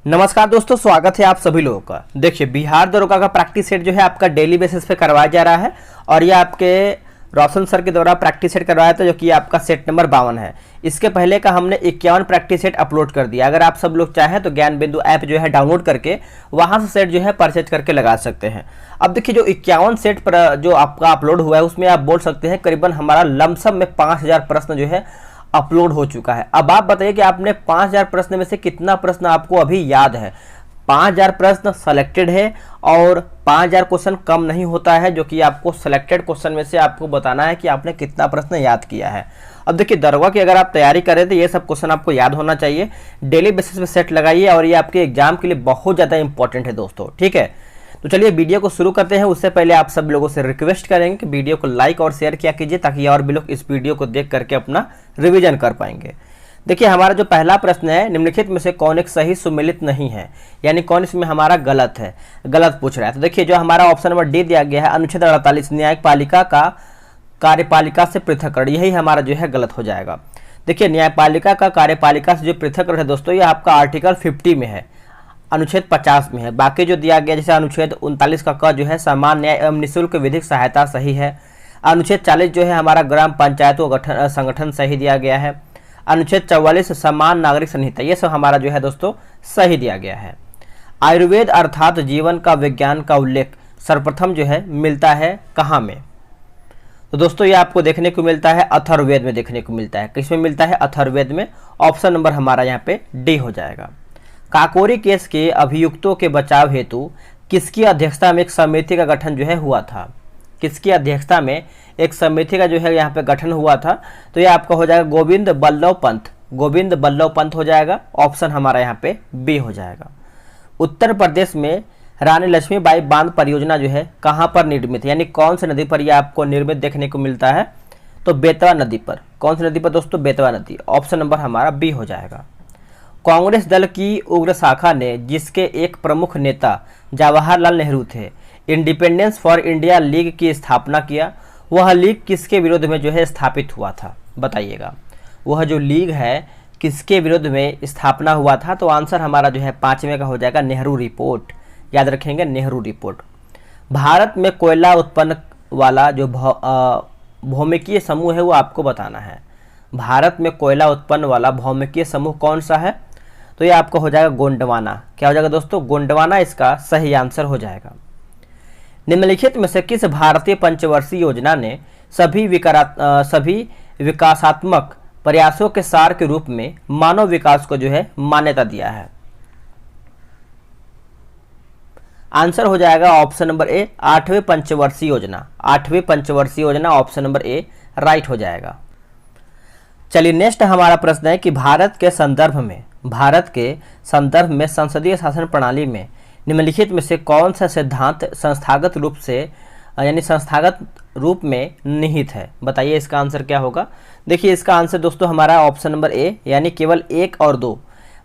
नमस्कार दोस्तों, स्वागत है आप सभी लोगों का। देखिए, बिहार दरोगा का प्रैक्टिस सेट जो है आपका डेली बेसिस पे करवाया जा रहा है और ये आपके रोशन सर के द्वारा प्रैक्टिस सेट करवाया था, जो कि आपका सेट नंबर 52 है। इसके पहले का हमने 51 प्रैक्टिस सेट अपलोड कर दिया। अगर आप सब लोग चाहें तो ज्ञान बिंदु ऐप जो है डाउनलोड करके वहां से सेट जो है परचेज करके लगा सकते हैं। अब देखिए, जो 51 सेट पर जो आपका अपलोड हुआ है उसमें आप बोल सकते हैं करीबन हमारा लमसम में 5000 प्रश्न जो है अपलोड हो चुका है। अब आप बताइए कि आपने 5000 प्रश्न में से कितना प्रश्न आपको अभी याद है। 5000 प्रश्न सेलेक्टेड है और 5000 क्वेश्चन कम नहीं होता है, जो कि आपको सेलेक्टेड क्वेश्चन में से आपको बताना है कि आपने कितना प्रश्न याद किया है। अब देखिए, दरोगा की अगर आप तैयारी करें तो ये सब क्वेश्चन आपको याद होना चाहिए। डेली बेसिस पे सेट लगाइए और ये आपके एग्जाम के लिए बहुत ज़्यादा इंपॉर्टेंट है दोस्तों, ठीक है। तो चलिए वीडियो को शुरू करते हैं। उससे पहले आप सब लोगों से रिक्वेस्ट करेंगे कि वीडियो को लाइक और शेयर किया कीजिए, ताकि और भी लोग इस वीडियो को देख करके अपना रिवीजन कर पाएंगे। देखिए, हमारा जो पहला प्रश्न है, निम्नलिखित में से कौन एक सही सुमेलित नहीं है, यानी कौन इसमें हमारा गलत है, गलत पूछ रहा है। तो देखिए, जो हमारा ऑप्शन नंबर डी दिया गया है, अनुच्छेद 48 न्यायपालिका का कार्यपालिका से पृथककरण, यही हमारा जो है गलत हो जाएगा। देखिए, न्यायपालिका का कार्यपालिका से जो पृथककरण है दोस्तों, ये आपका आर्टिकल 50 में है, अनुच्छेद 50 में है। बाकी जो दिया गया जैसे अनुच्छेद 39 का क जो है समान न्याय एवं निःशुल्क विधिक सहायता सही है। अनुच्छेद 40 जो है हमारा ग्राम पंचायतों संगठन सही दिया गया है। अनुच्छेद 44 समान नागरिक संहिता, ये सब हमारा जो है दोस्तों सही दिया गया है। आयुर्वेद अर्थात जीवन का विज्ञान का उल्लेख सर्वप्रथम जो है मिलता है कहाँ में? तो दोस्तों ये आपको देखने को मिलता है अथर्ववेद में देखने को मिलता है। किसमें मिलता है? अथर्ववेद में। ऑप्शन नंबर हमारा यहाँ पे डी हो जाएगा। काकोरी केस के अभियुक्तों के बचाव हेतु किसकी अध्यक्षता में एक समिति का गठन जो है हुआ था? किसकी अध्यक्षता में एक समिति का जो है यहाँ पे गठन हुआ था? तो ये आपका हो जाएगा गोविंद बल्लभ पंत। गोविंद बल्लभ पंत हो जाएगा। ऑप्शन हमारा यहाँ पे बी हो जाएगा। उत्तर प्रदेश में रानी लक्ष्मीबाई बांध परियोजना जो है कहाँ पर निर्मित है, यानी कौन सी नदी पर यह आपको निर्मित देखने को मिलता है? तो बेतवा नदी पर। कौन सी नदी पर दोस्तों? बेतवा नदी। ऑप्शन नंबर हमारा बी हो जाएगा। कांग्रेस दल की उग्र शाखा ने, जिसके एक प्रमुख नेता जवाहरलाल नेहरू थे, इंडिपेंडेंस फॉर इंडिया लीग की स्थापना किया। वह लीग किसके विरोध में जो है स्थापित हुआ था? बताइएगा, वह जो लीग है किसके विरोध में स्थापना हुआ था? तो आंसर हमारा जो है 5वें का हो जाएगा नेहरू रिपोर्ट। याद रखेंगे, नेहरू रिपोर्ट। भारत में कोयला उत्पन्न वाला जो भौमिकीय समूह है वो आपको बताना है। भारत में कोयला उत्पन्न वाला भौमिकीय समूह कौन सा है? तो ये आपका हो जाएगा गोंडवाना। क्या हो जाएगा दोस्तों? गोंडवाना इसका सही आंसर हो जाएगा। निम्नलिखित में से किस भारतीय पंचवर्षीय योजना ने सभी विकासात्मक प्रयासों के सार के रूप में मानव विकास को जो है मान्यता दिया है? आंसर हो जाएगा ऑप्शन नंबर ए, 8वें पंचवर्षीय योजना। 8वें पंचवर्षीय योजना, ऑप्शन नंबर ए राइट हो जाएगा। चलिए, नेक्स्ट हमारा प्रश्न है कि भारत के संदर्भ में संसदीय शासन प्रणाली में निम्नलिखित में से कौन सा सिद्धांत संस्थागत रूप में निहित है? बताइए इसका आंसर क्या होगा। देखिए, इसका आंसर दोस्तों हमारा ऑप्शन नंबर ए, यानी केवल 1 और 2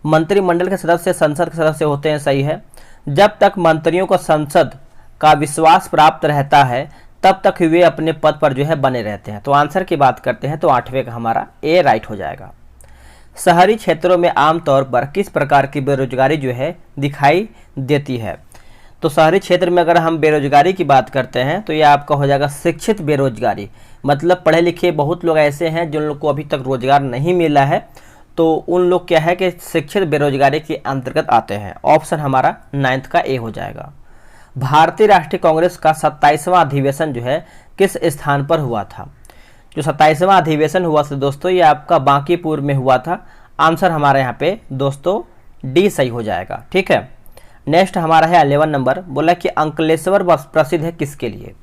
मंत्रिमंडल के सदस्य संसद के सदस्य होते हैं, सही है। जब तक मंत्रियों को संसद का विश्वास प्राप्त रहता है तब तक वे अपने पद पर जो है बने रहते हैं। तो आंसर की बात करते हैं तो 8वें का हमारा ए राइट हो जाएगा। शहरी क्षेत्रों में आमतौर पर किस प्रकार की बेरोजगारी जो है दिखाई देती है? तो शहरी क्षेत्र में अगर हम बेरोजगारी की बात करते हैं तो ये आपका हो जाएगा शिक्षित बेरोजगारी। मतलब पढ़े लिखे बहुत लोग ऐसे हैं जिन लोग को अभी तक रोजगार नहीं मिला है, तो उन लोग क्या है कि शिक्षित बेरोजगारी के अंतर्गत आते हैं। ऑप्शन हमारा 9th का ए हो जाएगा। भारतीय राष्ट्रीय कांग्रेस का 27वां अधिवेशन जो है किस स्थान पर हुआ था? जो 27वां अधिवेशन हुआ था दोस्तों, ये आपका बांकीपुर में हुआ था। आंसर हमारा यहाँ पे दोस्तों डी सही हो जाएगा, ठीक है। नेक्स्ट हमारा है 11 नंबर। बोला कि अंकलेश्वर प्रसिद्ध है किसके लिए?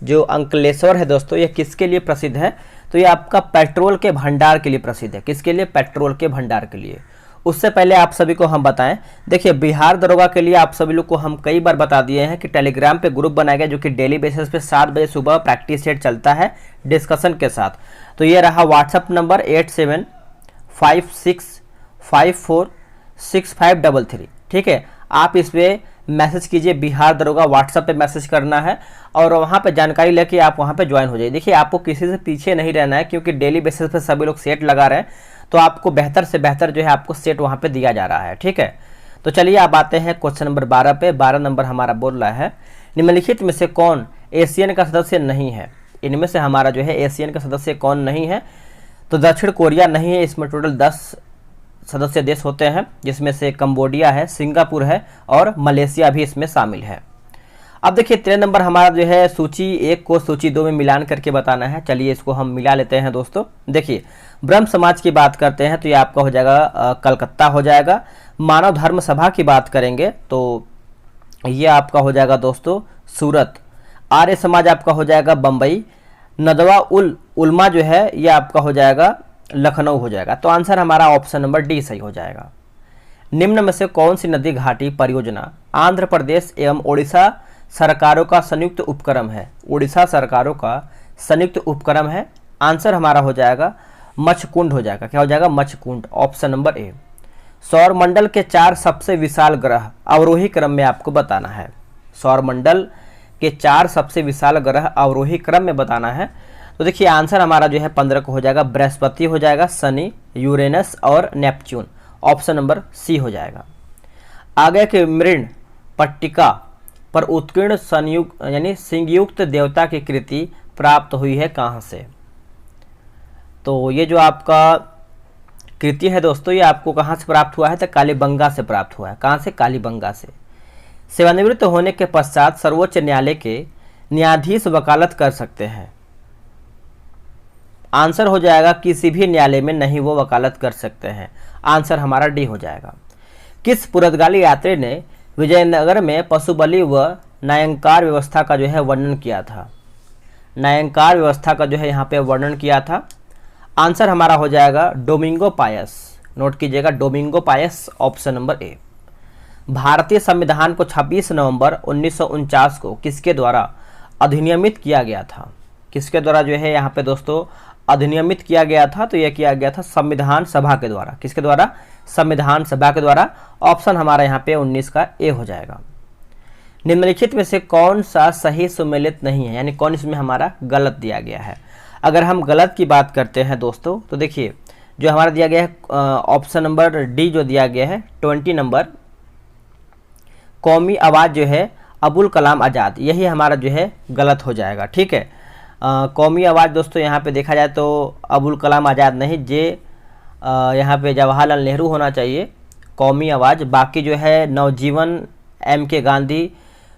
जो अंकलेश्वर है दोस्तों, ये किसके लिए प्रसिद्ध है? तो ये आपका पेट्रोल के भंडार के लिए प्रसिद्ध है। किसके लिए? पेट्रोल के भंडार के लिए। उससे पहले आप सभी को हम बताएं, देखिए बिहार दरोगा के लिए आप सभी लोग को हम कई बार बता दिए हैं कि टेलीग्राम पे ग्रुप बनाया गया, जो कि डेली बेसिस पे 7 बजे सुबह प्रैक्टिस सेट चलता है डिस्कशन के साथ। तो ये रहा व्हाट्सअप नंबर 8756546533, ठीक है। आप इस पर मैसेज कीजिए, बिहार दरोगा व्हाट्सएप पे मैसेज करना है और वहाँ पे जानकारी लेके आप वहाँ पे ज्वाइन हो जाइए। देखिए, आपको किसी से पीछे नहीं रहना है, क्योंकि डेली बेसिस पे सभी लोग सेट लगा रहे हैं, तो आपको बेहतर से बेहतर जो है आपको सेट वहाँ पे दिया जा रहा है, ठीक है। तो चलिए अब आते हैं क्वेश्चन नंबर 12 पे। 12 नंबर हमारा बोल रहा है निम्नलिखित में से कौन एशियन का सदस्य नहीं है। इनमें से हमारा जो है एशियन का सदस्य कौन नहीं है, तो दक्षिण कोरिया नहीं है। इसमें टोटल 10 सदस्य देश होते हैं, जिसमें से कंबोडिया है, सिंगापुर है और मलेशिया भी इसमें शामिल है। अब देखिए 13 नंबर हमारा जो है सूची 1 को सूची 2 में मिलान करके बताना है। चलिए इसको हम मिला लेते हैं दोस्तों। देखिए ब्रह्म समाज की बात करते हैं तो ये आपका हो जाएगा कलकत्ता हो जाएगा। मानव धर्म सभा की बात करेंगे तो ये आपका हो जाएगा दोस्तों सूरत। आर्य समाज आपका हो जाएगा बम्बई। नदवा उलमा जो है ये आपका हो जाएगा लखनऊ हो जाएगा। तो आंसर हमारा ऑप्शन नंबर डी सही हो जाएगा। निम्न में से कौन सी नदी घाटी परियोजना आंध्र प्रदेश एवं ओडिशा सरकारों का संयुक्त उपक्रम है। उड़ीसा सरकारों का संयुक्त उपक्रम है। आंसर हमारा हो जाएगा मच्छकुंड हो जाएगा। क्या हो जाएगा? Machkund, option number A. सौरमंडल के 4 सबसे विशाल ग्रह अवरोही क्रम में आपको बताना है। सौरमंडल के 4 सबसे विशाल ग्रह अवरोही क्रम में बताना है। तो देखिए आंसर हमारा जो है 15 को हो जाएगा बृहस्पति हो जाएगा, शनि, यूरेनस और नेपच्यून, ऑप्शन नंबर सी हो जाएगा। आगे के मृण पट्टिका पर उत्कीर्ण संयुक्त यानी सिंहयुक्त देवता की कृति प्राप्त हुई है कहाँ से। तो ये जो आपका कृति है दोस्तों ये आपको कहाँ से प्राप्त हुआ है, तो कालीबंगा से प्राप्त हुआ है। कहाँ से? कालीबंगा से। सेवानिवृत्त होने के पश्चात सर्वोच्च न्यायालय के न्यायाधीश वकालत कर सकते हैं। आंसर हो जाएगा किसी भी न्यायालय में नहीं वो वकालत कर सकते हैं। आंसर हमारा डी हो जाएगा। किस पुर्तगाली यात्री ने विजयनगर में पशुबलि व न्यायंकार व्यवस्था का जो है वर्णन किया था। न्यायंकार व्यवस्था का जो है यहाँ पे वर्णन किया था। आंसर हमारा हो जाएगा डोमिंगो पायस। नोट कीजिएगा डोमिंगो पायस, ऑप्शन नंबर ए। भारतीय संविधान को 26 नवंबर 1949 को किसके द्वारा अधिनियमित किया गया था। किसके द्वारा जो है यहाँ पे दोस्तों अधिनियमित किया गया था, तो यह किया गया था संविधान सभा के द्वारा। किसके द्वारा? संविधान सभा के द्वारा। ऑप्शन हमारा यहाँ पे 19 का ए हो जाएगा। निम्नलिखित में से कौन सा सही सुमेलित नहीं है, यानी कौन इसमें हमारा गलत दिया गया है। अगर हम गलत की बात करते हैं दोस्तों तो देखिए जो हमारा दिया गया है ऑप्शन नंबर डी जो दिया गया है 20 नंबर कौमी आवाज़ जो है अबुल कलाम आज़ाद, यही हमारा जो है गलत हो जाएगा। ठीक है, कौमी आवाज़ दोस्तों यहाँ पे देखा जाए तो अबुल कलाम आज़ाद नहीं, जे यहाँ पे जवाहरलाल नेहरू होना चाहिए कौमी आवाज़। बाकी जो है नवजीवन, एम के गांधी,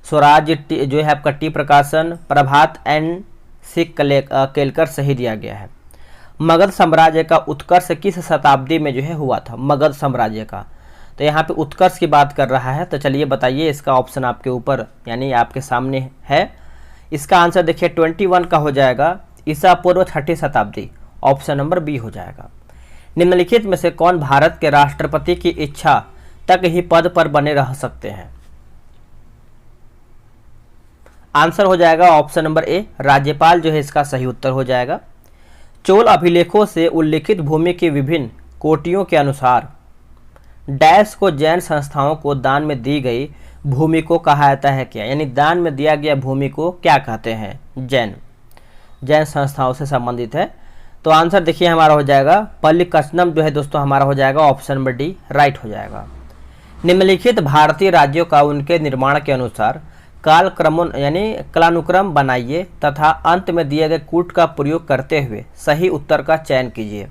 स्वराज जो है आपका टी प्रकाशन, प्रभात एंड सिख केलकर सही दिया गया है। मगध साम्राज्य का उत्कर्ष किस शताब्दी में जो है हुआ था। मगध साम्राज्य का, तो यहाँ पे उत्कर्ष की बात कर रहा है। तो चलिए बताइए, इसका ऑप्शन आपके ऊपर यानी आपके सामने है। इसका आंसर देखिए 21 का हो जाएगा ईसा पूर्व 6ठी शताब्दी, ऑप्शन नंबर बी हो जाएगा। निम्नलिखित में से कौन भारत के राष्ट्रपति की इच्छा तक ही पद पर बने रह सकते हैं। आंसर हो जाएगा ऑप्शन नंबर ए, राज्यपाल जो है इसका सही उत्तर हो जाएगा। चोल अभिलेखों से उल्लिखित भूमि की विभिन्न कोटियों के अनुसार डैश को जैन संस्थाओं को दान में दी गई भूमि को कहा जाता है क्या, यानी दान में दिया गया भूमि को क्या कहते हैं। जैन संस्थाओं से संबंधित है। तो आंसर देखिए हमारा हो जाएगा पल्लिकस्नम जो है दोस्तों हमारा हो जाएगा ऑप्शन नंबर डी राइट हो जाएगा। निम्नलिखित भारतीय राज्यों का उनके निर्माण के अनुसार कालक्रम यानी कालानुक्रम बनाइए तथा अंत में दिए गए कूट का प्रयोग करते हुए सही उत्तर का चयन कीजिए।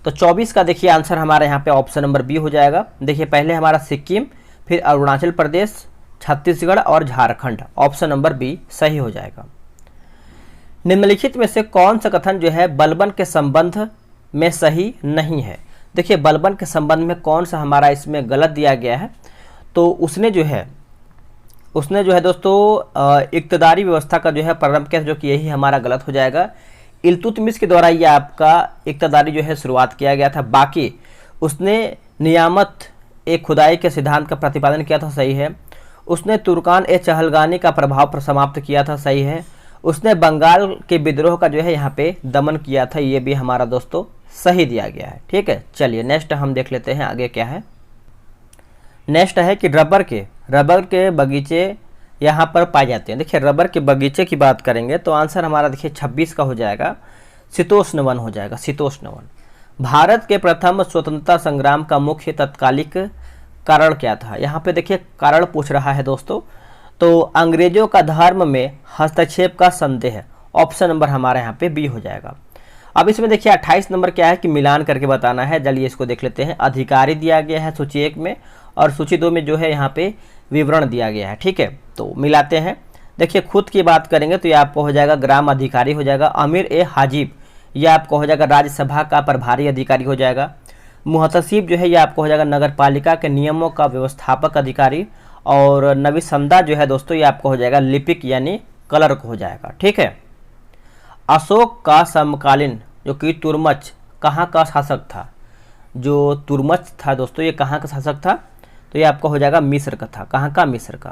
तो 24 का देखिए आंसर हमारा यहाँ पे ऑप्शन नंबर बी हो जाएगा। देखिए पहले हमारा सिक्किम, फिर अरुणाचल प्रदेश, छत्तीसगढ़ और झारखंड, ऑप्शन नंबर बी सही हो जाएगा। निम्नलिखित में से कौन सा कथन जो है बलबन के संबंध में सही नहीं है। देखिए बलबन के संबंध में कौन सा हमारा इसमें गलत दिया गया है, तो उसने जो है दोस्तों इक्तदारी व्यवस्था का जो है प्रारंभ किया, जो कि यही हमारा गलत हो जाएगा। इल्तुतमिश के द्वारा ये आपका इक्तदारी जो है शुरुआत किया गया था। बाकी उसने नियामत ए खुदाई के सिद्धांत का प्रतिपादन किया था, सही है। उसने तुर्कान ए चहलगानी का प्रभाव पर समाप्त किया था, सही है। उसने बंगाल के विद्रोह का जो है यहाँ पे दमन किया था, ये भी हमारा दोस्तों सही दिया गया है। ठीक है, चलिए नेक्स्ट हम देख लेते हैं आगे क्या है। नेक्स्ट है कि रबर के बगीचे यहाँ पर पाए जाते हैं। देखिए रबर के बगीचे की बात करेंगे तो आंसर हमारा देखिए 26 का हो जाएगा शीतोष्ण वन हो जाएगा। शीतोष्ण वन भारत के प्रथम स्वतंत्रता संग्राम का मुख्य तत्कालिक कारण क्या था। यहाँ पे देखिए कारण पूछ रहा है दोस्तों, तो अंग्रेजों का धर्म में हस्तक्षेप का संदेह, ऑप्शन नंबर हमारा यहाँ पे बी हो जाएगा। अब इसमें देखिए 28 नंबर क्या है कि मिलान करके बताना है। चलिए इसको देख लेते हैं। अधिकारी दिया गया है सूची 1 में और सूची 2 में जो है यहाँ पे विवरण दिया गया है, ठीक है। तो मिलाते हैं। देखिए खुद की बात करेंगे तो ये आपको हो जाएगा ग्राम अधिकारी हो जाएगा। अमीर ए हाजिब ये आपको हो जाएगा राज्यसभा का प्रभारी अधिकारी हो जाएगा। मुहतसिब जो है ये आपको हो जाएगा नगर पालिका के नियमों का व्यवस्थापक अधिकारी। और नविसंदा जो है दोस्तों ये आपको हो जाएगा लिपिक यानी क्लर्क हो जाएगा, ठीक है। अशोक का समकालीन जो कि तुर्मच कहाँ का शासक था, जो तुर्मच था दोस्तों ये कहाँ का शासक था, तो ये आपका हो जाएगा मिस्र का था। कहाँ का, मिस्र का।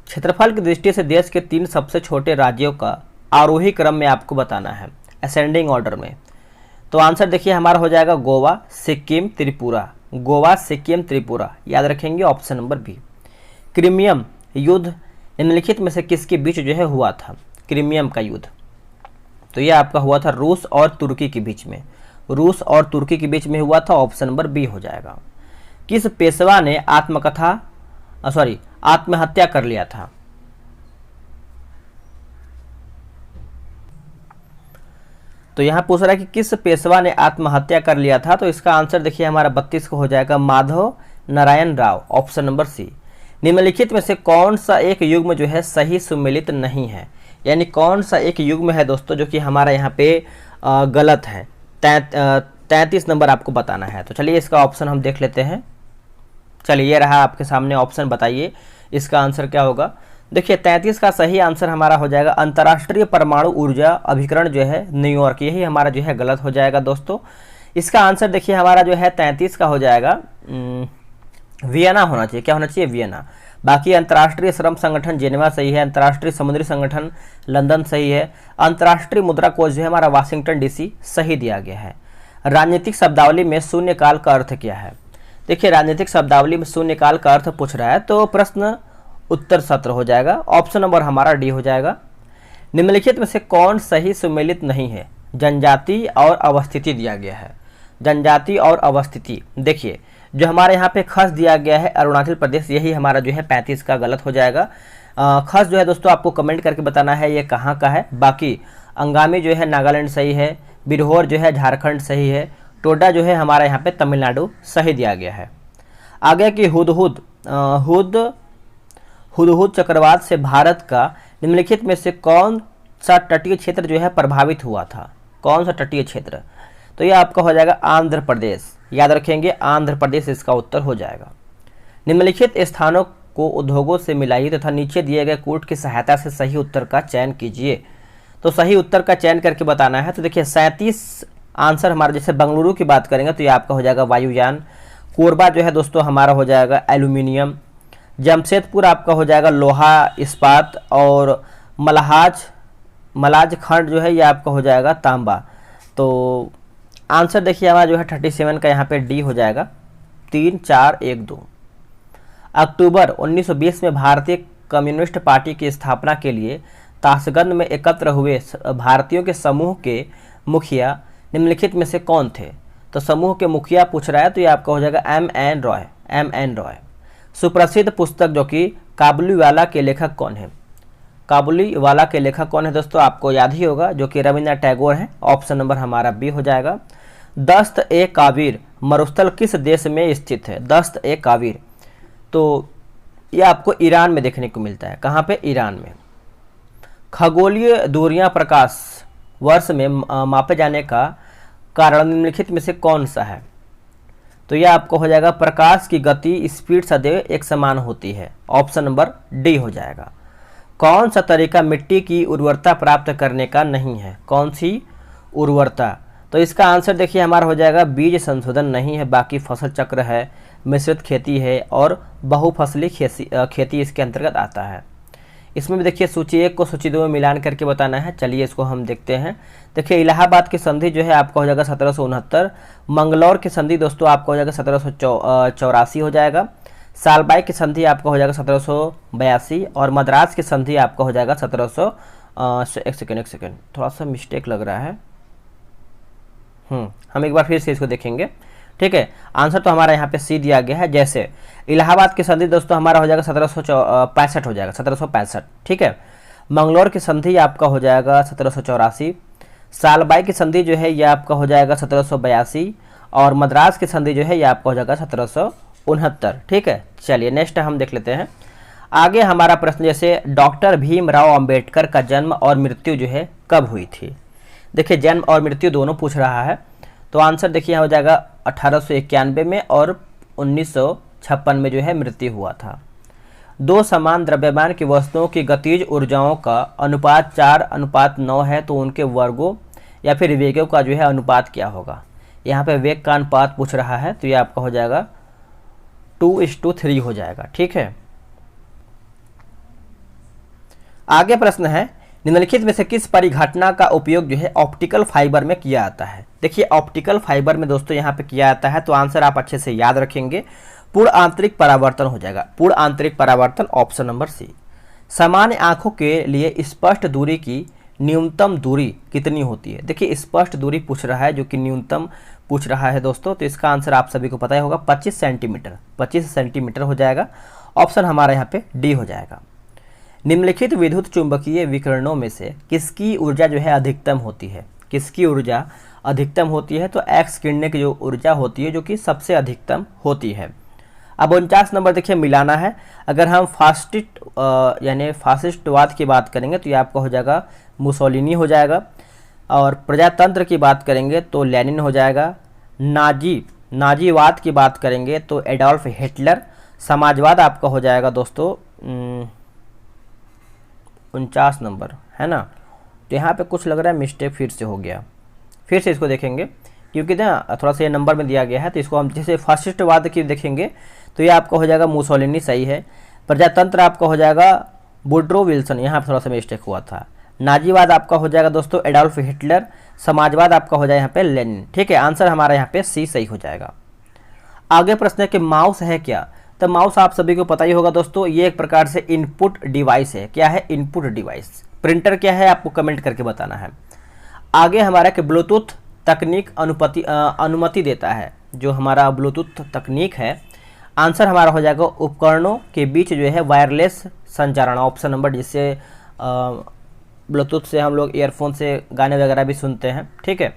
क्षेत्रफल की दृष्टि से देश के 3 सबसे छोटे राज्यों का आरोही क्रम में आपको बताना है, असेंडिंग ऑर्डर में। तो आंसर देखिए हमारा हो जाएगा गोवा, सिक्किम, त्रिपुरा। गोवा, सिक्किम, त्रिपुरा, याद रखेंगे ऑप्शन नंबर बी। क्रीमियम युद्ध निम्नलिखित में से किसके बीच जो है हुआ था, क्रीमियम का युद्ध, तो यह आपका हुआ था रूस और तुर्की के बीच में। रूस और तुर्की के बीच में हुआ था, ऑप्शन नंबर बी हो जाएगा। किस पेशवा ने आत्महत्या कर लिया था, तो यहां पूछ रहा है कि किस पेशवा ने आत्महत्या कर लिया था। तो इसका आंसर देखिए हमारा 32 को हो जाएगा Madhav Narayan Rao, option number C. निम्नलिखित में से कौन सा एक युग्म जो है सही सुमेलित नहीं है, यानी कौन सा एक युग्म है दोस्तों जो कि हमारा यहाँ पे गलत है। 33 नंबर आपको बताना है। तो चलिए इसका ऑप्शन हम देख लेते हैं। चलिए ये रहा आपके सामने ऑप्शन, बताइए इसका आंसर क्या होगा। देखिए 33 का सही आंसर हमारा हो जाएगा अंतर्राष्ट्रीय परमाणु ऊर्जा अभिकरण जो है न्यूयॉर्क, यही हमारा जो है गलत हो जाएगा दोस्तों। इसका आंसर देखिए हमारा जो है 33 का हो जाएगा वियना होना चाहिए। क्या होना चाहिए, वियना। बाकी अंतर्राष्ट्रीय श्रम संगठन जेनेवा सही है, अंतर्राष्ट्रीय समुद्री संगठन लंदन सही है, अंतर्राष्ट्रीय मुद्रा कोष जो है हमारा वाशिंगटन डीसी सही दिया गया है। राजनीतिक शब्दावली में शून्यकाल का अर्थ क्या है। देखिए राजनीतिक शब्दावली में शून्यकाल का अर्थ पूछ रहा है, तो प्रश्न उत्तर सत्र हो जाएगा, ऑप्शन नंबर हमारा डी हो जाएगा। निम्नलिखित में से कौन सही सुमेलित नहीं है, जनजाति और अवस्थिति दिया गया है। जनजाति और अवस्थिति, देखिए जो हमारे यहाँ पे खस दिया गया है अरुणाचल प्रदेश, यही हमारा जो है 35 का गलत हो जाएगा। खस जो है दोस्तों आपको कमेंट करके बताना है ये कहाँ का है। बाकी अंगामी जो है नागालैंड सही है, बिरहोर जो है झारखंड सही है, टोडा जो है हमारा यहाँ पे तमिलनाडु सही दिया गया है। आगे की हुदहुद चक्रवात से भारत का निम्नलिखित में से कौन सा तटीय क्षेत्र जो है प्रभावित हुआ था, कौन सा तटीय क्षेत्र, तो यह आपका हो जाएगा आंध्र प्रदेश, याद रखेंगे आंध्र प्रदेश इसका उत्तर हो जाएगा। निम्नलिखित स्थानों को उद्योगों से मिलाइए तथा नीचे दिए गए कोड की सहायता से सही उत्तर का चयन कीजिए। तो सही उत्तर का चयन करके बताना है। तो देखिए 37 आंसर हमारा, जैसे बेंगलुरु की बात करेंगे तो ये आपका हो जाएगा वायुयान, कोरबा जो है दोस्तों हमारा हो जाएगा एल्यूमिनियम, जमशेदपुर आपका हो जाएगा लोहा इस्पात, और मलाज खंड जो है ये आपका हो जाएगा तांबा। तो आंसर देखिए हमारा जो है 37 का यहाँ पे डी हो जाएगा, 3 4 1 2। अक्टूबर 1920 में भारतीय कम्युनिस्ट पार्टी की स्थापना के लिए ताशगंज में एकत्र हुए भारतीयों के समूह के मुखिया निम्नलिखित में से कौन थे। तो समूह के मुखिया पूछ रहा है, तो ये आपका हो जाएगा एम.एन. रॉय। सुप्रसिद्ध पुस्तक जो कि काबुलीवाला के लेखक कौन है, काबुलीवाला के लेखक कौन है दोस्तों, आपको याद ही होगा, जो कि रविन्द्रनाथ टैगोर है, ऑप्शन नंबर हमारा बी हो जाएगा। दस्त-ए-काबिर मरुस्थल किस देश में स्थित है। दस्त-ए-काबिर तो ये आपको ईरान में देखने को मिलता है। कहाँ पे, ईरान में। खगोलीय दूरियां प्रकाश वर्ष में मापे जाने का कारण निम्नलिखित में से कौन सा है। तो यह आपको हो जाएगा प्रकाश की गति स्पीड सदैव एक समान होती है, ऑप्शन नंबर डी हो जाएगा। कौन सा तरीका मिट्टी की उर्वरता प्राप्त करने का नहीं है, कौन सी उर्वरता, तो इसका आंसर देखिए हमारा हो जाएगा बीज संशोधन नहीं है, बाकी फसल चक्र है, मिश्रित खेती है और बहुफसली खेती इसके अंतर्गत आता है। इसमें भी देखिए सूची 1 को सूची 2 में मिलान करके बताना है। चलिए इसको हम देखते हैं। देखिए इलाहाबाद की संधि जो है आपका हो जाएगा 1769, मंगलौर की संधि दोस्तों आपका हो जाएगा 1784 हो जाएगा, सालबाई की संधि आपका हो जाएगा 1782 और मद्रास की संधि आपका हो जाएगा 1700 एक सेकेंड थोड़ा सा मिस्टेक लग रहा है, हम एक बार फिर से इसको देखेंगे। ठीक है, आंसर तो हमारा यहाँ पे सी दिया गया है। जैसे इलाहाबाद की संधि दोस्तों हमारा हो जाएगा 1765 हो जाएगा, 1765, ठीक है। मंगलौर की संधि आपका हो जाएगा 1784। सालबाई की संधि जो है ये आपका हो जाएगा 1782 और मद्रास की संधि जो है ये आपका हो जाएगा 1769, ठीक है। चलिए नेक्स्ट हम देख लेते हैं आगे हमारा प्रश्न। जैसे डॉक्टर भीमराव अंबेडकर का जन्म और मृत्यु जो है कब हुई थी? देखिए जन्म और मृत्यु दोनों पूछ रहा है, तो आंसर देखिए हो जाएगा 1891 में और 1956 में जो है मृत्यु हुआ था। दो समान द्रव्यमान की वस्तुओं की गतिज ऊर्जाओं का अनुपात 4:9 है, तो उनके वर्गों या फिर वेगों का जो है अनुपात क्या होगा? यहाँ पे वेग का अनुपात पूछ रहा है, तो ये आपका हो जाएगा 2:3 हो जाएगा, ठीक है। आगे प्रश्न है निम्नलिखित में से किस परिघटना का उपयोग जो है ऑप्टिकल फाइबर में किया जाता है? देखिए ऑप्टिकल फाइबर में दोस्तों यहाँ पे किया जाता है, तो आंसर आप अच्छे से याद रखेंगे, पूर्ण आंतरिक परावर्तन हो जाएगा, पूर्ण आंतरिक परावर्तन, ऑप्शन नंबर सी। सामान्य आंखों के लिए स्पष्ट दूरी की न्यूनतम दूरी कितनी होती है? देखिए स्पष्ट दूरी पूछ रहा है, जो कि न्यूनतम पूछ रहा है दोस्तों, तो इसका आंसर आप सभी को पता ही होगा 25 सेंटीमीटर, 25 सेंटीमीटर हो जाएगा। ऑप्शन हमारा यहाँ पे डी हो जाएगा। निम्नलिखित विद्युत चुंबकीय विकिरणों में से किसकी ऊर्जा जो है अधिकतम होती है? किसकी ऊर्जा अधिकतम होती है? तो एक्स किरणें की जो ऊर्जा होती है जो कि सबसे अधिकतम होती है। अब 49 नंबर देखिए मिलाना है। अगर हम फासिस्ट यानी फासिस्टवाद की बात करेंगे तो ये आपका हो जाएगा मुसोलिनी हो जाएगा, और प्रजातंत्र की बात करेंगे तो लेनिन हो जाएगा। नाजीवाद की बात करेंगे तो एडोल्फ हिटलर। समाजवाद आपका हो जाएगा दोस्तों 49 नंबर, है ना। तो यहाँ पे कुछ लग रहा है मिस्टेक फिर से हो गया, फिर से इसको देखेंगे क्योंकि ना थोड़ा सा ये नंबर में दिया गया है, तो इसको हम जैसे फासिस्टवाद की देखेंगे तो ये आपका हो जाएगा मुसोलिनी, सही है। प्रजातंत्र आपका हो जाएगा वुड्रो विल्सन, यहाँ पर थोड़ा सा मिस्टेक हुआ था। नाजीवाद आपका हो जाएगा दोस्तों एडोल्फ हिटलर। समाजवाद आपका हो जाएगा यहाँ पे लेनिन, ठीक है। आंसर हमारा यहाँ पे सी सही हो जाएगा। आगे प्रश्न है कि माउस है क्या? तो माउस आप सभी को पता ही होगा दोस्तों, ये एक प्रकार से इनपुट डिवाइस है। क्या है? Input device. प्रिंटर क्या है आपको कमेंट करके बताना है। आगे हमारा कि ब्लूटूथ तकनीक अनुमति देता है, जो हमारा ब्लूटूथ तकनीक है, आंसर हमारा हो जाएगा उपकरणों के बीच जो है वायरलेस संचारण, ऑप्शन नंबर, जिससे ब्लूटूथ से हम लोग ईयरफोन से गाने वगैरह भी सुनते हैं, ठीक है।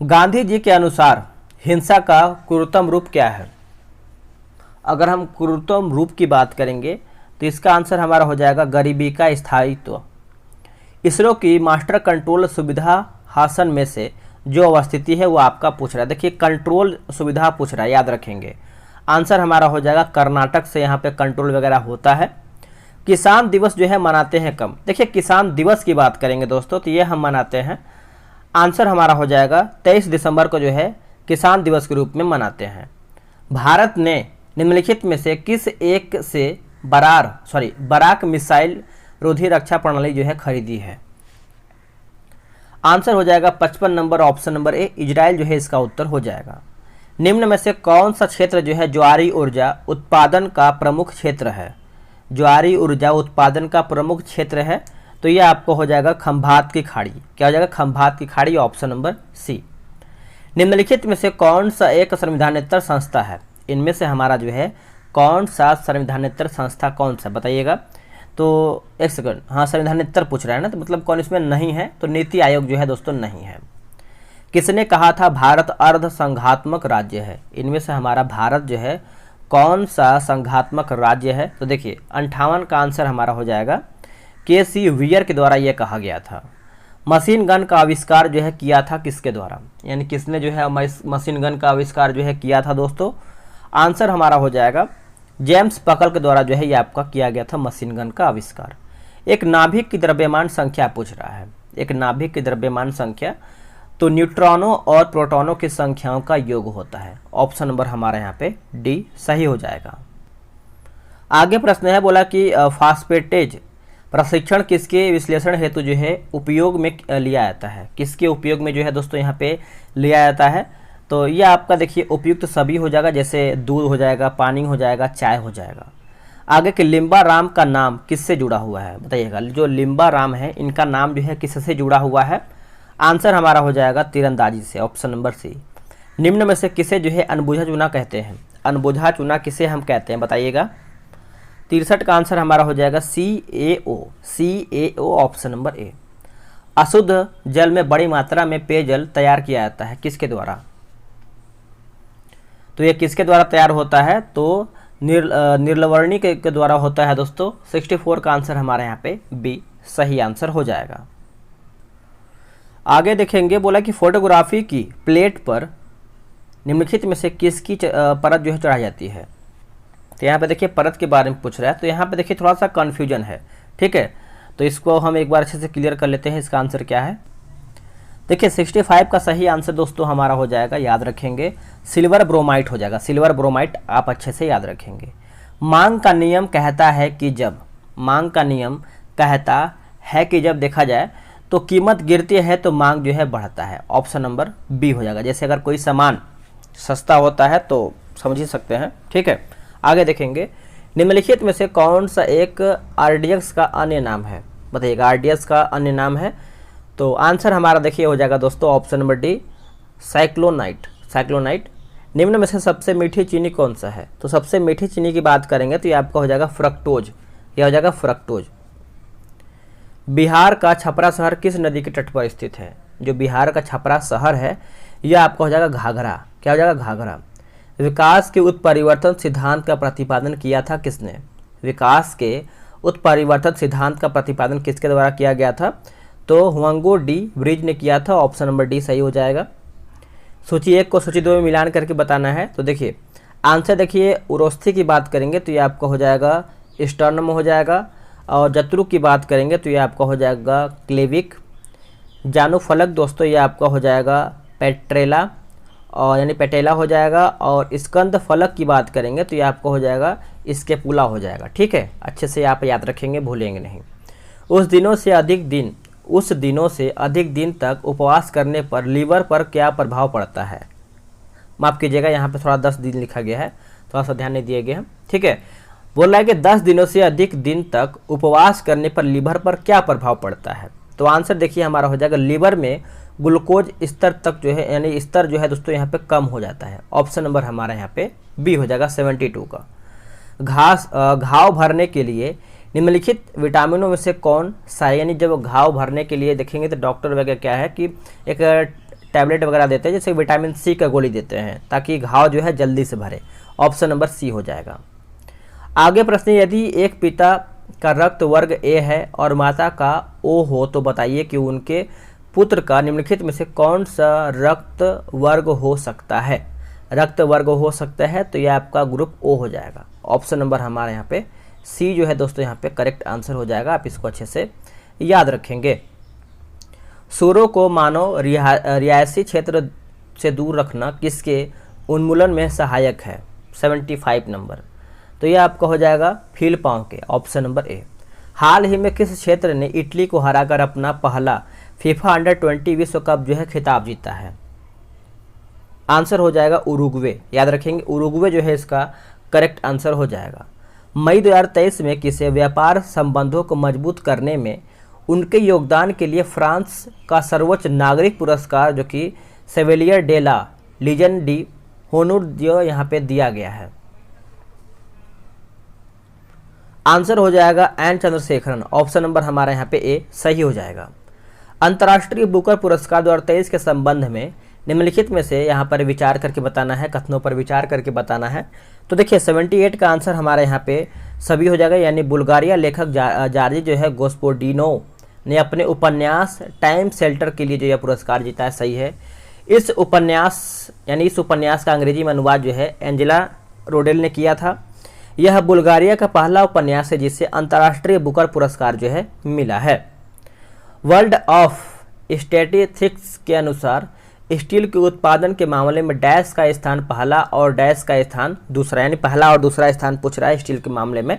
गांधी जी के अनुसार हिंसा का क्रूरतम रूप क्या है? अगर हम क्रूरतम रूप की बात करेंगे तो इसका आंसर हमारा हो जाएगा गरीबी का स्थायित्व। इसरो की मास्टर कंट्रोल सुविधा हासन में से जो अवस्थिति है वो आपका पूछ रहा है। देखिए कंट्रोल सुविधा पूछ रहा है, याद रखेंगे। आंसर हमारा हो जाएगा कर्नाटक से यहाँ पे कंट्रोल वगैरह होता है। किसान दिवस जो है मनाते हैं कब? देखिए किसान दिवस की बात करेंगे दोस्तों तो ये हम मनाते हैं, आंसर हमारा हो जाएगा 23 दिसंबर को जो है किसान दिवस के रूप में मनाते हैं। भारत ने निम्नलिखित में से किस एक से बराक मिसाइल रोधी रक्षा प्रणाली जो है खरीदी है? आंसर हो जाएगा 55 नंबर, ऑप्शन नंबर ए, इजराइल जो है इसका उत्तर हो जाएगा। निम्न में से कौन सा क्षेत्र जो है ज्वारी ऊर्जा उत्पादन का प्रमुख क्षेत्र है? ज्वारी ऊर्जा उत्पादन का प्रमुख क्षेत्र है, तो ये आपको हो जाएगा खंभात की खाड़ी। क्या हो जाएगा? खंभात की खाड़ी, ऑप्शन नंबर सी। निम्नलिखित में से कौन सा एक संविधानेतर संस्था है? इनमें से हमारा जो है कौन सा संविधानेतर संस्था कौन सा बताइएगा? तो एक सेकंड, हाँ संविधानेतर पूछ रहा है ना, तो मतलब कौन इसमें नहीं है? तो नीति आयोग जो है दोस्तों नहीं है। किसने कहा था भारत अर्ध संघात्मक राज्य है? इनमें से हमारा भारत जो है कौन सा संघात्मक राज्य है? तो देखिए 58 का आंसर हमारा हो जाएगा KC वियर के द्वारा यह कहा गया था। मशीन गन का आविष्कार जो है किया था किसके द्वारा? यानी किसने जो है मशीन गन का आविष्कार जो है किया था दोस्तों? आंसर हमारा हो जाएगा जेम्स पकल के द्वारा जो है ये आपका किया गया था मशीन गन का आविष्कार। एक नाभिक की द्रव्यमान संख्या पूछ रहा है, एक नाभिक की द्रव्यमान संख्या, तो न्यूट्रॉनों और प्रोटॉनों की संख्याओं का योग होता है। ऑप्शन नंबर हमारा यहाँ पे डी सही हो जाएगा। आगे प्रश्न है, बोला कि फास्फेटेज प्रशिक्षण किसके विश्लेषण हेतु जो है उपयोग में लिया जाता है? किसके उपयोग में जो है दोस्तों यहाँ पे लिया जाता है? तो ये आपका देखिए उपयुक्त सभी हो जाएगा, जैसे दूध हो जाएगा, पानी हो जाएगा, चाय हो जाएगा। आगे के लिम्बा राम का नाम किससे जुड़ा हुआ है बताइएगा? जो लिम्बा राम है इनका नाम जो है किससे जुड़ा हुआ है? आंसर हमारा हो जाएगा तीरंदाजी से, ऑप्शन नंबर सी। निम्न में से किसे जो है अनबुझा चूना कहते हैं? अनबुझा चूना किसे हम कहते हैं बताइएगा। 63 का आंसर हमारा हो जाएगा CaO। CaO ऑप्शन नंबर ए। अशुद्ध जल में बड़ी मात्रा में पेयजल तैयार किया जाता है, किसके द्वारा? तो ये किसके द्वारा तैयार होता है? तो निर्लवणी के द्वारा होता है दोस्तों। 64 का आंसर हमारे यहाँ पे बी सही आंसर हो जाएगा। आगे देखेंगे, बोला कि फोटोग्राफी की प्लेट पर निम्नलिखित में से किसकी परत जो है चढ़ाई जाती है? तो यहाँ पे देखिए परत के बारे में पूछ रहा है, तो यहाँ पे देखिए थोड़ा सा कन्फ्यूजन है, ठीक है। तो इसको हम एक बार अच्छे से क्लियर कर लेते हैं, इसका आंसर क्या है। देखिए 65 का सही आंसर दोस्तों हमारा हो जाएगा, याद रखेंगे, सिल्वर ब्रोमाइट हो जाएगा। सिल्वर ब्रोमाइट आप अच्छे से याद रखेंगे। मांग का नियम कहता है कि जब, मांग का नियम कहता है कि जब देखा जाए तो कीमत गिरती है तो मांग जो है बढ़ता है। ऑप्शन नंबर बी हो जाएगा। जैसे अगर कोई सामान सस्ता होता है तो समझ ही सकते हैं, ठीक है। आगे देखेंगे, निम्नलिखित में से कौन सा एक RDX का अन्य नाम है? बताइएगा, RDX का अन्य नाम है। तो आंसर हमारा देखिए हो जाएगा दोस्तों ऑप्शन नंबर डी साइक्लोनाइट। साइक्लोनाइट। निम्न में से सबसे मीठी चीनी कौन सा है? तो सबसे मीठी चीनी की बात करेंगे तो ये आपका हो जाएगा फ्रक्टोज। यह हो जाएगा फ्रक्टोज। बिहार का छपरा शहर किस नदी के तट पर स्थित है? जो बिहार का छपरा शहर है यह आपका हो जाएगा घाघरा। क्या हो जाएगा? घाघरा। विकास के उत्परिवर्तन सिद्धांत का प्रतिपादन किया था किसने? विकास के उत्परिवर्तन सिद्धांत का प्रतिपादन किसके द्वारा किया गया था? तो हुआंगो डी ब्रिज ने किया था। ऑप्शन नंबर डी सही हो जाएगा। सूची 1 को सूची 2 में मिलान करके बताना है। तो देखिए आंसर देखिए, उरोस्थी की बात करेंगे तो ये आपका हो जाएगा स्टर्नम हो जाएगा, और जत्रु की बात करेंगे तो ये आपका हो जाएगा क्लेविक। जानुफलक दोस्तों ये आपका हो जाएगा पेट्रेला, और यानी पेटेला हो जाएगा। और स्कंद फलक की बात करेंगे तो ये आपका हो जाएगा स्केपुला हो जाएगा, ठीक है। अच्छे से आप याद रखेंगे, भूलेंगे नहीं। उस दिनों से अधिक दिन तक उपवास करने पर लीवर पर क्या प्रभाव पड़ता है? माफ़ कीजिएगा, यहाँ पे थोड़ा 10 दिन लिखा गया है, थोड़ा सा ध्यान नहीं दिए गए हैं, ठीक है। बोल रहा है कि 10 दिनों से अधिक दिन तक उपवास करने पर लीवर पर क्या प्रभाव पड़ता है? तो आंसर देखिए हमारा हो जाएगा लीवर में ग्लूकोज स्तर तक जो है, यानी स्तर जो है दोस्तों यहाँ पे कम हो जाता है। ऑप्शन नंबर हमारा यहाँ पे बी हो जाएगा 72 का। घाव भरने के लिए निम्नलिखित विटामिनों में से कौन सा, यानी जब घाव भरने के लिए देखेंगे तो डॉक्टर वगैरह क्या है कि एक टैबलेट वगैरह देते हैं, जैसे विटामिन सी का गोली देते हैं ताकि घाव जो है जल्दी से भरे। ऑप्शन नंबर सी हो जाएगा। आगे प्रश्न, यदि एक पिता का रक्त वर्ग ए है और माता का ओ हो तो बताइए कि उनके पुत्र का निम्नलिखित में से कौन सा रक्त वर्ग हो सकता है? रक्त वर्ग हो सकता है तो यह आपका ग्रुप ओ हो जाएगा। ऑप्शन नंबर हमारे यहाँ पे सी जो है दोस्तों यहाँ पे करेक्ट आंसर हो जाएगा। आप इसको अच्छे से याद रखेंगे। सूरों को मानव रिहायशी क्षेत्र से दूर रखना किसके उन्मूलन में सहायक है? 75 नंबर। तो यह आपका हो जाएगा फीलपांव के। ऑप्शन नंबर ए। हाल ही में किस क्षेत्र ने इटली को हराकर अपना पहला फीफा अंडर-20 विश्व कप जो है खिताब जीता है? आंसर हो जाएगा उरुग्वे। याद रखेंगे, उरुग्वे जो है इसका करेक्ट आंसर हो जाएगा। मई 2023 में किसे व्यापार संबंधों को मजबूत करने में उनके योगदान के लिए फ्रांस का सर्वोच्च नागरिक पुरस्कार जो कि सेवेलियर डे ला लीजन डी होनूर जो यहाँ पे दिया गया है? आंसर हो जाएगा एन चंद्रशेखरन। ऑप्शन नंबर हमारा यहाँ पे ए सही हो जाएगा। अंतर्राष्ट्रीय बुकर पुरस्कार 2023 के संबंध में निम्नलिखित में से यहाँ पर विचार करके बताना है, कथनों पर विचार करके बताना है। तो देखिए 78 का आंसर हमारे यहाँ पे सभी हो जाएगा, यानी बुल्गारिया लेखक जार्जी जो है गोस्पोडिनो ने अपने उपन्यास टाइम शेल्टर के लिए जो यह पुरस्कार जीता है, सही है। इस उपन्यास का अंग्रेजी में अनुवाद जो है एंजेला रोडेल ने किया था। यह बुल्गारिया का पहला उपन्यास है जिसे अंतर्राष्ट्रीय बुकर पुरस्कार जो है मिला है। वर्ल्ड ऑफ स्टैटिस्टिक्स के अनुसार स्टील के उत्पादन के मामले में डैश का स्थान पहला और डैश का स्थान दूसरा, यानी पहला और दूसरा स्थान पूछ रहा है स्टील के मामले में।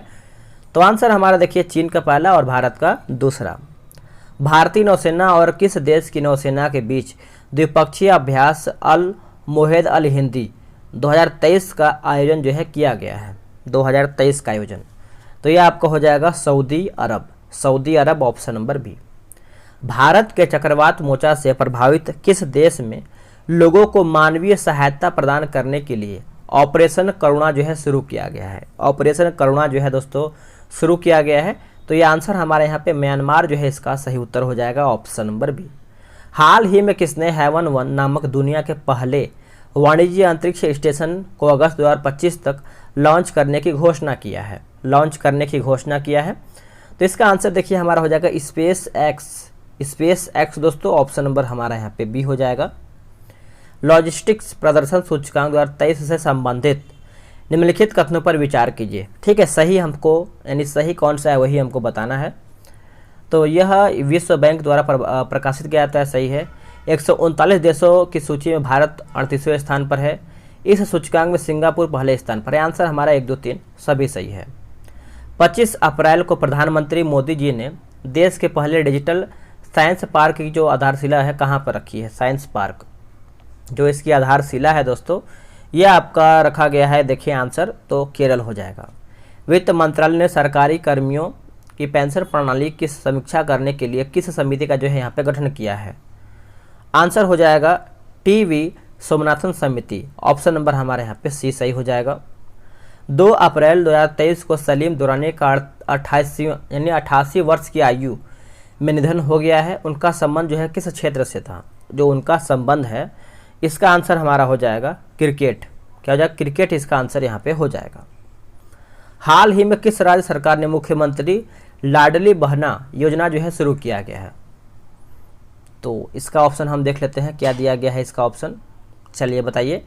तो आंसर हमारा देखिए चीन का पहला और भारत का दूसरा। भारतीय नौसेना और किस देश की नौसेना के बीच द्विपक्षीय अभ्यास अल मोहेद अल हिंदी 2023 का आयोजन जो है किया गया है? 2023 का आयोजन, तो यह आपका हो जाएगा सऊदी अरब। सऊदी अरब ऑप्शन नंबर बी। भारत के चक्रवात मोर्चा से प्रभावित किस देश में लोगों को मानवीय सहायता प्रदान करने के लिए ऑपरेशन करुणा जो है शुरू किया गया है। ऑपरेशन करुणा जो है दोस्तों शुरू किया गया है। तो ये आंसर हमारे यहाँ पे म्यांमार जो है इसका सही उत्तर हो जाएगा, ऑप्शन नंबर बी। हाल ही में किसने हेवन 1 नामक दुनिया के पहले वाणिज्यिक अंतरिक्ष स्टेशन को अगस्त 2025 तक लॉन्च करने की घोषणा किया है? लॉन्च करने की घोषणा किया है। तो इसका आंसर देखिए हमारा हो जाएगा स्पेस एक्स। स्पेस एक्स दोस्तों, ऑप्शन नंबर हमारा यहाँ पे बी हो जाएगा। लॉजिस्टिक्स प्रदर्शन सूचकांक 2023 से संबंधित निम्नलिखित कथनों पर विचार कीजिए। ठीक है, सही हमको यानी सही कौन सा है वही हमको बताना है। तो यह विश्व बैंक द्वारा प्रकाशित किया जाता है, सही है। 139 देशों की सूची में भारत 38वें स्थान पर है। इस सूचकांक में सिंगापुर पहले स्थान पर है। आंसर हमारा 1, 2, 3 सभी सही है। 25 अप्रैल को प्रधानमंत्री मोदी जी ने देश के पहले डिजिटल साइंस पार्क की जो आधारशिला है कहाँ पर रखी है? साइंस पार्क जो इसकी आधारशिला है दोस्तों, यह आपका रखा गया है, देखिए आंसर तो केरल हो जाएगा। वित्त मंत्रालय ने सरकारी कर्मियों की पेंशन प्रणाली की समीक्षा करने के लिए किस समिति का जो है यहाँ पे गठन किया है? आंसर हो जाएगा टीवी सोमनाथन समिति, ऑप्शन नंबर हमारे यहाँ पे सी सही हो जाएगा। 2 अप्रैल 2023 को सलीम दुरानी का 88 वर्ष की आयु में निधन हो गया है। उनका संबंध जो है किस क्षेत्र से था? जो उनका संबंध है इसका आंसर हमारा हो जाएगा क्रिकेट। क्या हो जाएगा? क्रिकेट इसका आंसर यहाँ पे हो जाएगा। हाल ही में किस राज्य सरकार ने मुख्यमंत्री लाडली बहना योजना जो है शुरू किया गया है? तो इसका ऑप्शन हम देख लेते हैं, क्या दिया गया है इसका ऑप्शन, चलिए बताइए।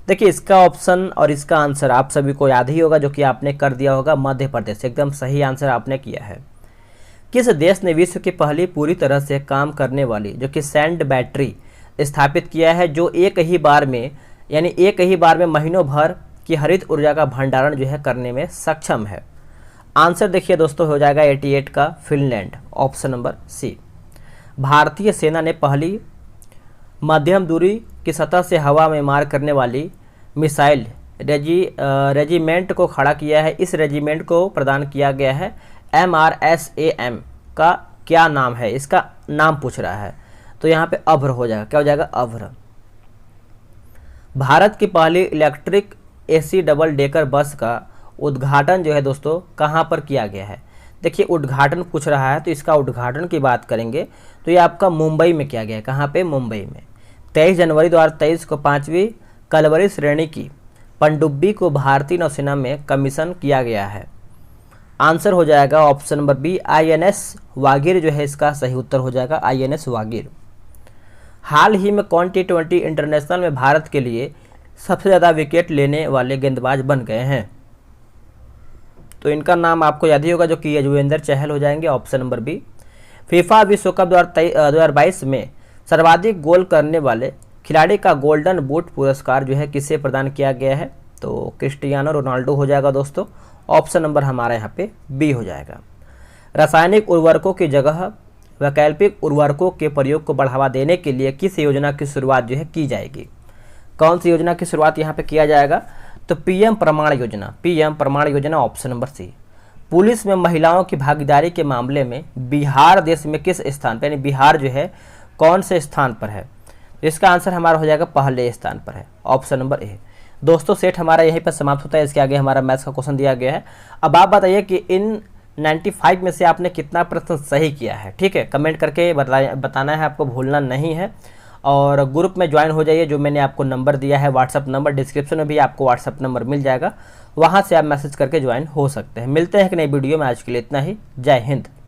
देखिए इसका ऑप्शन और इसका आंसर आप सभी को याद ही होगा, जो कि आपने कर दिया होगा, मध्य प्रदेश। एकदम सही आंसर आपने किया है। किस देश ने विश्व की पहली पूरी तरह से काम करने वाली जो कि सैंड बैटरी स्थापित किया है, जो एक ही बार में महीनों भर की हरित ऊर्जा का भंडारण जो है करने में सक्षम है? आंसर देखिए दोस्तों हो जाएगा 88 का फिनलैंड, ऑप्शन नंबर सी। भारतीय सेना ने पहली मध्यम दूरी की सतह से हवा में मार करने वाली मिसाइल रेजिमेंट को खड़ा किया है। इस रेजिमेंट को प्रदान किया गया है MRSAM का क्या नाम है? इसका नाम पूछ रहा है, तो यहाँ पे अभ्र हो जाएगा। क्या हो जाएगा? अभ्र। भारत की पहली electric AC double decker bus का उद्घाटन जो है दोस्तों कहाँ पर किया गया है? देखिए उद्घाटन पूछ रहा है, तो इसका उद्घाटन की बात करेंगे तो ये आपका मुंबई में किया गया है। कहाँ पे? मुंबई में। 23 जनवरी 2023 को 5वीं कलवरी श्रेणी की पनडुब्बी को भारतीय नौसेना में कमीशन किया गया है। आंसर हो जाएगा option number B INS Vagir जो है इसका सही उत्तर हो जाएगा, INS वागीर। हाल ही में कौन T20 इंटरनेशनल में भारत के लिए सबसे ज़्यादा विकेट लेने वाले गेंदबाज बन गए हैं? तो इनका नाम आपको याद ही होगा, जो कि युजवेंद्र चहल हो जाएंगे, ऑप्शन नंबर बी। फीफा विश्व कप 2022 में सर्वाधिक गोल करने वाले खिलाड़ी का गोल्डन बूट पुरस्कार जो है किसे प्रदान किया गया है? तो क्रिस्टियानो रोनाल्डो हो जाएगा दोस्तों, ऑप्शन नंबर हमारा यहाँ पे बी हो जाएगा। रासायनिक उर्वरकों की जगह वैकल्पिक उर्वरकों के प्रयोग को बढ़ावा देने के लिए किस योजना की शुरुआत जो है की जाएगी? कौन सी योजना की शुरुआत यहाँ पे किया जाएगा? तो PM प्रमाण योजना, PM प्रमाण योजना, ऑप्शन नंबर सी। पुलिस में महिलाओं की भागीदारी के मामले में बिहार देश में किस स्थान पर, यानी बिहार जो है कौन से स्थान पर है? इसका आंसर हमारा हो जाएगा पहले स्थान पर है, ऑप्शन नंबर ए। दोस्तों सेट हमारा यहीं पर समाप्त होता है। इसके आगे हमारा मैथ्स का क्वेश्चन दिया गया है। अब आप बताइए कि इन 95 में से आपने कितना प्रश्न सही किया है? ठीक है, कमेंट करके बताना है, आपको भूलना नहीं है। और ग्रुप में ज्वाइन हो जाइए, जो मैंने आपको नंबर दिया है, व्हाट्सअप नंबर डिस्क्रिप्शन में भी आपको व्हाट्सअप नंबर मिल जाएगा, वहाँ से आप मैसेज करके ज्वाइन हो सकते हैं। मिलते हैं एक नई वीडियो में, आज के लिए इतना ही। जय हिंद।